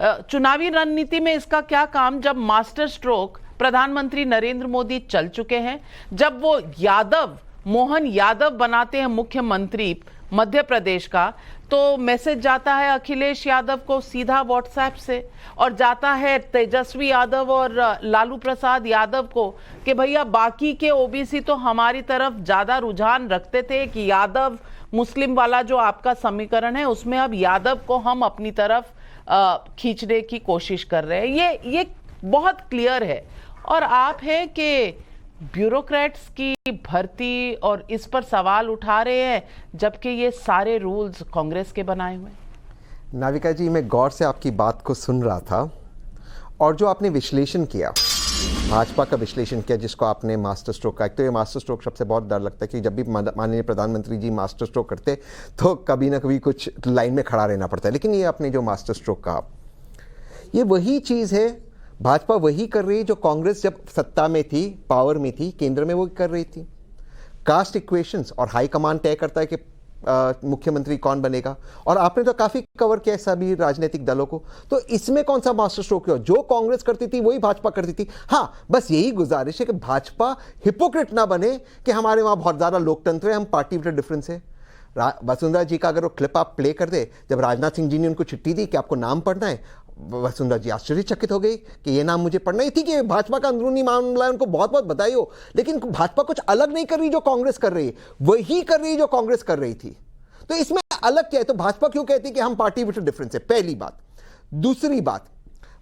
चुनावी रणनीति में इसका क्या काम, जब मास्टर स्ट्रोक प्रधानमंत्री नरेंद्र मोदी चल चुके हैं, जब वो मोहन यादव बनाते हैं मुख्यमंत्री मध्य प्रदेश का, तो मैसेज जाता है अखिलेश यादव को सीधा व्हाट्सएप से, और जाता है तेजस्वी यादव और लालू प्रसाद यादव को कि भैया बाकी के ओबीसी तो हमारी तरफ ज्यादा रुझान रखते थे कि यादव मुस्लिम वाला जो आपका समीकरण है उसमें अब यादव को हम अपनी तरफ खींचने की कोशिश कर रहे हैं। ये बहुत क्लियर है। और आप है कि ब्यूरोक्रेट्स की भर्ती और इस पर सवाल उठा रहे हैं, जबकि ये सारे रूल्स कांग्रेस के बनाए हुए हैं। नाविका जी, मैं गौर से आपकी बात को सुन रहा था, और जो आपने विश्लेषण किया, भाजपा का विश्लेषण किया, जिसको आपने मास्टर स्ट्रोक का, तो ये मास्टर स्ट्रोक सबसे बहुत डर लगता है कि जब भी माननीय प्रधानमंत्री जी मास्टर स्ट्रोक करते तो कभी ना कभी कुछ लाइन में खड़ा रहना पड़ता है। लेकिन ये आपने जो मास्टर स्ट्रोक कहा, ये वही चीज़ है, भाजपा वही कर रही है जो कांग्रेस जब सत्ता में थी, पावर में थी, केंद्र में वो कर रही थी। कास्ट इक्वेशंस और हाईकमान तय करता है कि मुख्यमंत्री कौन बनेगा, और आपने तो काफी कवर किया है सभी राजनीतिक दलों को, तो इसमें कौन सा मास्टर स्ट्रोक है? जो कांग्रेस करती थी वही भाजपा करती थी। हाँ, बस यही गुजारिश है कि भाजपा हिपोक्रेट ना बने कि हमारे वहां बहुत ज्यादा लोकतंत्र है, हम पार्टी विद डिफरेंस है। वसुंधरा जी का अगर वो क्लिप आप प्ले कर दे, जब राजनाथ सिंह जी ने उनको चिट्ठी दी कि आपको नाम पढ़ना है, वसुंधरा जी आश्चर्यचकित हो गई कि ये नाम मुझे पढ़ना ही थी, कि भाजपा का अंदरूनी मामला है, उनको बहुत बहुत बधाई हो। लेकिन भाजपा कुछ अलग नहीं कर रही जो कांग्रेस कर रही है, वही कर रही जो कांग्रेस कर रही थी। तो इसमें अलग क्या है? तो भाजपा क्यों कहती है कि हम पार्टी विद डिफरेंस है? पहली बात। दूसरी बात,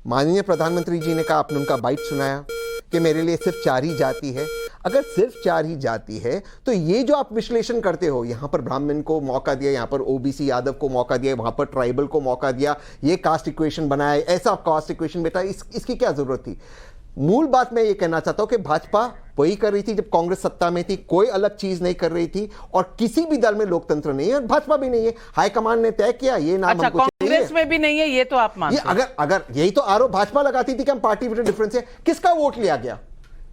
माननीय प्रधानमंत्री जी ने कहा, आपने उनका बाइट सुनाया कि मेरे लिए सिर्फ 4 ही जाति है। अगर सिर्फ 4 ही जाति है तो ये जो आप विश्लेषण करते हो, यहां पर ब्राह्मण को मौका दिया, यहां पर ओबीसी यादव को मौका दिया, वहां पर ट्राइबल को मौका दिया, ये कास्ट इक्वेशन बनाया, ऐसा कास्ट इक्वेशन बेटा, इसकी क्या जरूरत थी? मूल बात मैं ये कहना चाहता हूं कि भाजपा वही कर रही थी जब कांग्रेस सत्ता में थी, कोई अलग चीज नहीं कर रही थी, और किसी भी दल में लोकतंत्र नहीं है, और भाजपा भी नहीं है। हाईकमान ने तय किया ये नाम हमको चाहिए, कांग्रेस में भी नहीं है, ये तो आप मानते हैं। अगर यही तो आरोप भाजपा लगाती थी कि हम पार्टी विद डिफरेंस है, किसका वोट लिया गया?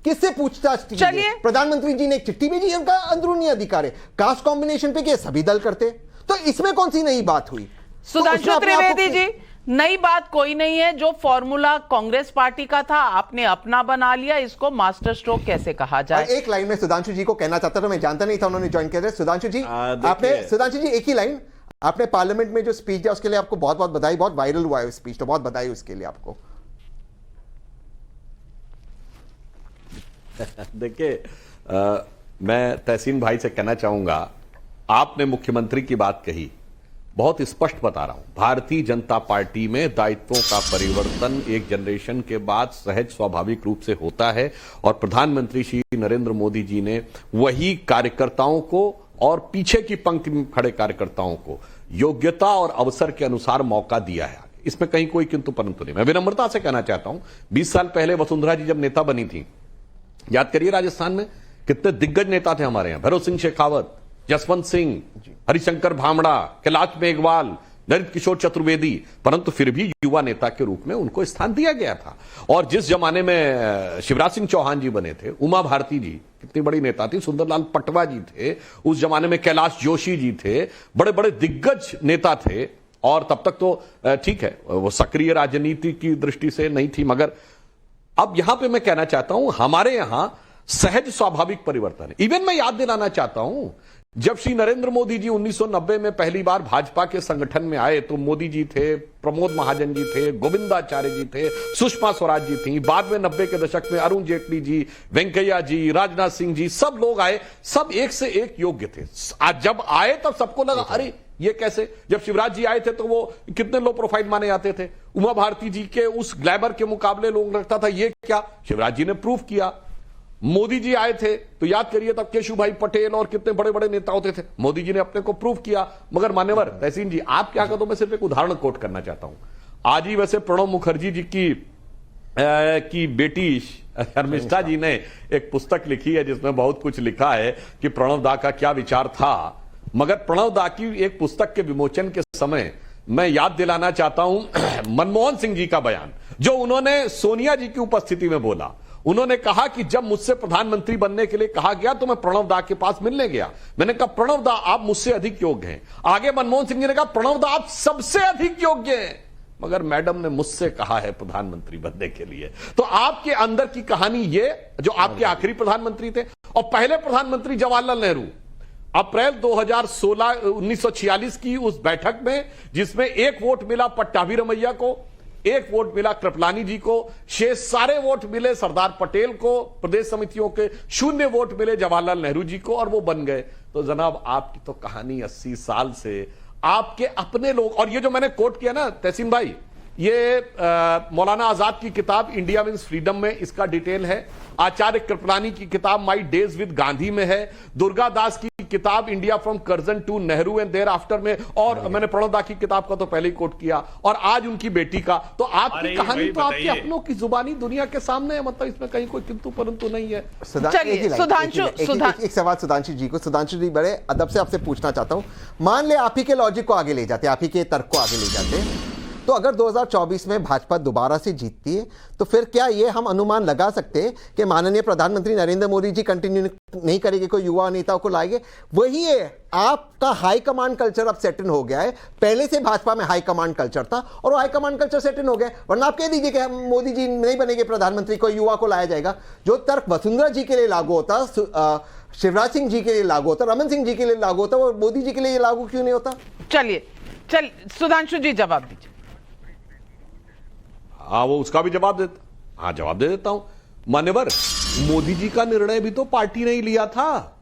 किससे पूछताछ की? प्रधानमंत्री जी ने एक चिट्ठी भेजी, उनका अंदरूनी अधिकार है। कास्ट कॉम्बिनेशन पे क्या सभी दल करते? तो इसमें कौन सी नई बात हुई? सुधांशु त्रिवेदी जी, नई बात कोई नहीं है। जो फॉर्मूला कांग्रेस पार्टी का था आपने अपना बना लिया, इसको मास्टर स्ट्रोक कैसे कहा जाए? एक लाइन में सुधांशु जी को कहना चाहता था, मैं जानता नहीं था उन्होंने ज्वाइन किया। सुधांशु जी, सुधांशु जी एक ही लाइन, आपने पार्लियामेंट में जो स्पीच दिया उसके लिए आपको बहुत बहुत बधाई, बहुत वायरल हुआ है स्पीच, तो बहुत बधाई उसके लिए आपको। देखिए, मैं तहसीन भाई से कहना चाहूंगा, आपने मुख्यमंत्री की बात कही, बहुत स्पष्ट बता रहा हूं, भारतीय जनता पार्टी में दायित्वों का परिवर्तन एक जनरेशन के बाद सहज स्वाभाविक रूप से होता है, और प्रधानमंत्री श्री नरेंद्र मोदी जी ने वही कार्यकर्ताओं को और पीछे की पंक्ति में खड़े कार्यकर्ताओं को योग्यता और अवसर के अनुसार मौका दिया है। इसमें कहीं कोई किंतु परंतु नहीं। मैं विनम्रता से कहना चाहता हूं, 20 साल पहले वसुंधरा जी जब नेता बनी थी, याद करिए राजस्थान में कितने दिग्गज नेता थे हमारे यहां, भैरव सिंह शेखावत, जसवंत सिंह, हरिशंकर भामड़ा, कैलाश मेघवाल, नरेंद्र किशोर चतुर्वेदी, परंतु फिर भी युवा नेता के रूप में उनको स्थान दिया गया था। और जिस जमाने में शिवराज सिंह चौहान जी बने थे, उमा भारती जी कितनी बड़ी नेता थी, सुंदरलाल पटवा जी थे, उस जमाने में कैलाश जोशी जी थे, बड़े बड़े दिग्गज नेता थे। और तब तक तो ठीक है, वो सक्रिय राजनीति की दृष्टि से नहीं थी, मगर अब यहां पे मैं कहना चाहता हूं, हमारे यहां सहज स्वाभाविक परिवर्तन है। इवन मैं याद दिलाना चाहता हूं, जब श्री नरेंद्र मोदी जी 1990 में पहली बार भाजपा के संगठन में आए तो मोदी जी थे, प्रमोद महाजन जी थे, गोविंदाचार्य जी थे, सुषमा स्वराज जी थी, बाद में 90 के दशक में अरुण जेटली जी, वेंकैया जी, राजनाथ सिंह जी, सब लोग आए, सब एक से एक योग्य थे। आज जब आए तब सबको लगा अरे ये कैसे? जब शिवराज जी आए थे तो वो कितने लो प्रोफाइल माने जाते थे, उमा भारती जी के उस ग्लैमर के मुकाबले लोग लगता था ये क्या, शिवराज जी ने प्रूव किया। मोदी जी आए थे तो याद करिए तब केशु भाई पटेल और कितने बड़े बड़े नेता होते थे, मोदी जी ने अपने को प्रूव किया। मगर मान्यवर तहसीन जी, आप क्या कहते हो, मैं सिर्फ एक उदाहरण कोट करना चाहता हूं। आज ही वैसे प्रणब मुखर्जी जी की बेटी शर्मिष्ठा जी ने एक पुस्तक लिखी है जिसमें बहुत कुछ लिखा है कि प्रणब दा का क्या विचार था, मगर प्रणब दा की एक पुस्तक के विमोचन के समय मैं याद दिलाना चाहता हूं मनमोहन सिंह जी का बयान, जो उन्होंने सोनिया जी की उपस्थिति में बोला। उन्होंने कहा कि जब मुझसे प्रधानमंत्री बनने के लिए कहा गया तो मैं प्रणब दा के पास मिलने गया, मैंने कहा प्रणब दा आप मुझसे अधिक योग्य हैं। आगे मनमोहन सिंह जी ने कहा प्रणब दा आप सबसे अधिक योग्य हैं। मगर मैडम ने मुझसे कहा है प्रधानमंत्री बनने के लिए। तो आपके अंदर की कहानी ये, जो आपके आखिरी प्रधानमंत्री थे, और पहले प्रधानमंत्री जवाहरलाल नेहरू, अप्रैल 2016 1946 की उस बैठक में, जिसमें एक वोट मिला पट्टाभी रमैया को, एक वोट मिला कृपलानी जी को, शेष सारे वोट मिले सरदार पटेल को, प्रदेश समितियों के 0 वोट मिले जवाहरलाल नेहरू जी को, और वो बन गए। तो जनाब आपकी तो कहानी 80 साल से आपके अपने लोग, और ये जो मैंने कोट किया ना तहसीन भाई, ये मौलाना आजाद की किताब इंडिया मीन्स फ्रीडम में इसका डिटेल है, आचार्य कृपलानी की किताब माई डेज विद गांधी में है, दुर्गा दास की किताब India from Curzon to Nehru and thereafter में, और मैंने प्रणोदा की किताब का तो पहले ही कोट किया, और आज उनकी बेटी का। तो आपकी कहानी तो आपके अपनों की जुबानी दुनिया के सामने है, मतलब इसमें कहीं कोई किंतु परंतु नहीं है। एक सवाल सुधांशु जी को। सुधांशु जी, बड़े अदब से आपसे पूछना चाहता हूं, मान ले आप ही के लॉजिक को आगे ले जाते, आप ही के तर्क को आगे ले जाते, तो अगर 2024 में भाजपा दोबारा से जीतती है, तो फिर क्या ये हम अनुमान लगा सकते हैं कि माननीय प्रधानमंत्री नरेंद्र मोदी जी कंटिन्यू नहीं करेंगे, कोई युवा नेताओं को लाएंगे? वही है, आपका हाई कमांड कल्चर अब सेट इन हो गया है। पहले से भाजपा में हाई कमांड कल्चर था, और वो हाई कमांड कल्चर सेट इन हो गया, वरना आप कह दीजिए कि हम मोदी जी नहीं बनेंगे प्रधानमंत्री, कोई युवा को लाया जाएगा। जो तर्क वसुंधरा जी के लिए लागू होता, शिवराज सिंह जी के लिए लागू होता, रमन सिंह जी के लिए लागू होता, वो मोदी जी के लिए लागू क्यों नहीं होता? चलिए सुधांशु जी जवाब दीजिए। हाँ, वो उसका भी जवाब देता, हाँ जवाब दे देता हूं। मान्यवर, मोदी जी का निर्णय भी तो पार्टी ने ही लिया था।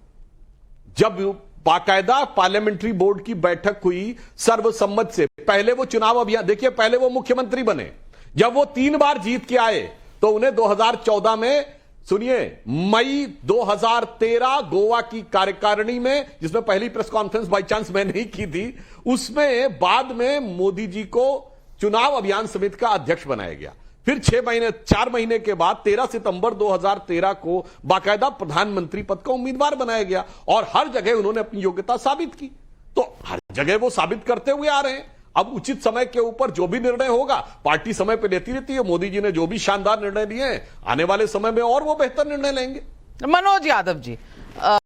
जब बाकायदा पार्लियामेंट्री बोर्ड की बैठक हुई सर्वसम्मत से, पहले वो चुनाव अभियान, देखिए पहले वो मुख्यमंत्री बने, जब वो 3 बार जीत के आए तो उन्हें 2014 में, सुनिए, मई 2013 गोवा की कार्यकारिणी में, जिसमें पहली प्रेस कॉन्फ्रेंस बाई चांस मैं नहीं की थी, उसमें बाद में मोदी जी को चुनाव अभियान समिति का अध्यक्ष बनाया गया। फिर 4 महीने के बाद 13 सितंबर 2013 को बाकायदा प्रधानमंत्री पद का उम्मीदवार बनाया गया, और हर जगह उन्होंने अपनी योग्यता साबित की। तो हर जगह वो साबित करते हुए आ रहे हैं। अब उचित समय के ऊपर जो भी निर्णय होगा, पार्टी समय पे लेती रहती है। मोदी जी ने जो भी शानदार निर्णय लिए हैं, आने वाले समय में और वो बेहतर निर्णय लेंगे। मनोज यादव जी,